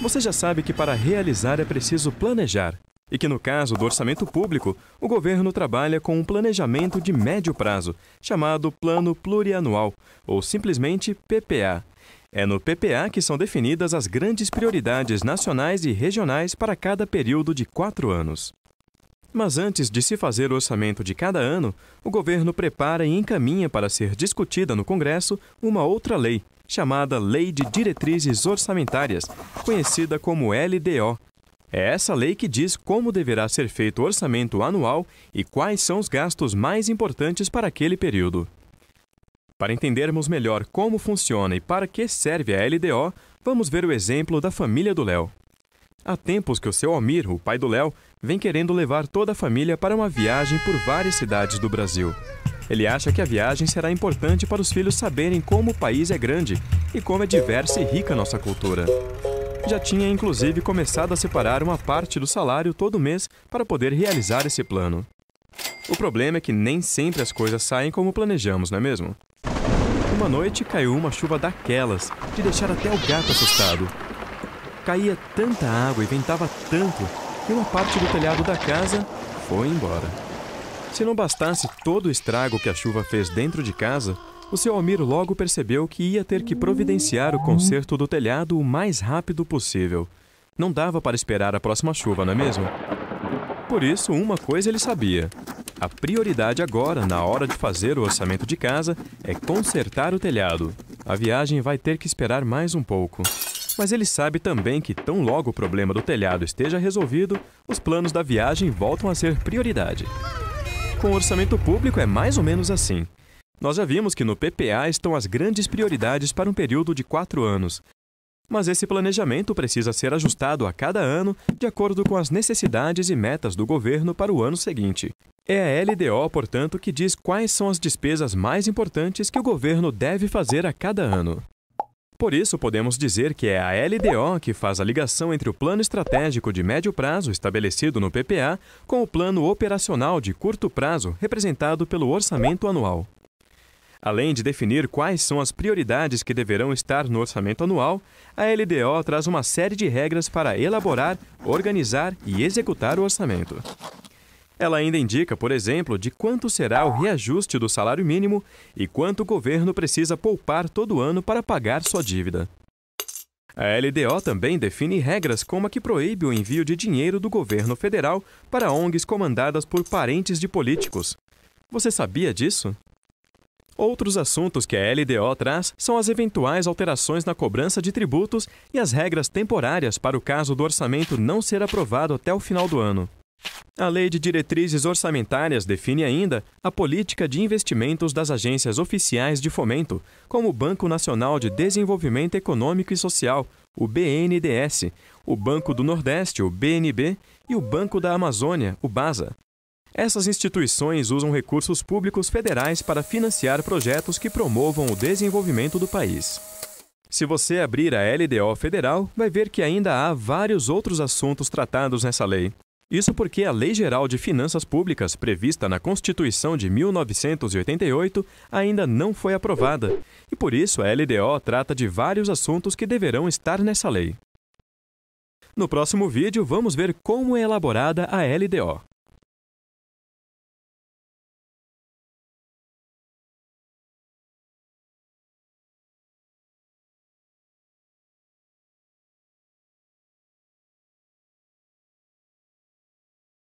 Você já sabe que para realizar é preciso planejar, e que no caso do orçamento público, o governo trabalha com um planejamento de médio prazo, chamado Plano Plurianual, ou simplesmente PPA. É no PPA que são definidas as grandes prioridades nacionais e regionais para cada período de 4 anos. Mas antes de se fazer o orçamento de cada ano, o governo prepara e encaminha para ser discutida no Congresso uma outra lei, chamada Lei de Diretrizes Orçamentárias, conhecida como LDO. É essa lei que diz como deverá ser feito o orçamento anual e quais são os gastos mais importantes para aquele período. Para entendermos melhor como funciona e para que serve a LDO, vamos ver o exemplo da família do Léo. Há tempos que o seu Almir, o pai do Léo, vem querendo levar toda a família para uma viagem por várias cidades do Brasil. Ele acha que a viagem será importante para os filhos saberem como o país é grande e como é diversa e rica a nossa cultura. Já tinha inclusive começado a separar uma parte do salário todo mês para poder realizar esse plano. O problema é que nem sempre as coisas saem como planejamos, não é mesmo? Uma noite caiu uma chuva daquelas, de deixar até o gato assustado. Caía tanta água e ventava tanto que uma parte do telhado da casa foi embora. Se não bastasse todo o estrago que a chuva fez dentro de casa, o seu Almir logo percebeu que ia ter que providenciar o conserto do telhado o mais rápido possível. Não dava para esperar a próxima chuva, não é mesmo? Por isso, uma coisa ele sabia. A prioridade agora, na hora de fazer o orçamento de casa, é consertar o telhado. A viagem vai ter que esperar mais um pouco. Mas ele sabe também que, tão logo o problema do telhado esteja resolvido, os planos da viagem voltam a ser prioridade. Com o orçamento público é mais ou menos assim. Nós já vimos que no PPA estão as grandes prioridades para um período de 4 anos. Mas esse planejamento precisa ser ajustado a cada ano de acordo com as necessidades e metas do governo para o ano seguinte. É a LDO, portanto, que diz quais são as despesas mais importantes que o governo deve fazer a cada ano. Por isso, podemos dizer que é a LDO que faz a ligação entre o plano estratégico de médio prazo, estabelecido no PPA, com o plano operacional de curto prazo, representado pelo orçamento anual. Além de definir quais são as prioridades que deverão estar no orçamento anual, a LDO traz uma série de regras para elaborar, organizar e executar o orçamento. Ela ainda indica, por exemplo, de quanto será o reajuste do salário mínimo e quanto o governo precisa poupar todo ano para pagar sua dívida. A LDO também define regras como a que proíbe o envio de dinheiro do governo federal para ONGs comandadas por parentes de políticos. Você sabia disso? Outros assuntos que a LDO traz são as eventuais alterações na cobrança de tributos e as regras temporárias para o caso do orçamento não ser aprovado até o final do ano. A Lei de Diretrizes Orçamentárias define ainda a política de investimentos das agências oficiais de fomento, como o Banco Nacional de Desenvolvimento Econômico e Social, o BNDES, o Banco do Nordeste, o BNB, e o Banco da Amazônia, o BASA. Essas instituições usam recursos públicos federais para financiar projetos que promovam o desenvolvimento do país. Se você abrir a LDO federal, vai ver que ainda há vários outros assuntos tratados nessa lei. Isso porque a Lei Geral de Finanças Públicas, prevista na Constituição de 1988, ainda não foi aprovada, e por isso a LDO trata de vários assuntos que deverão estar nessa lei. No próximo vídeo, vamos ver como é elaborada a LDO.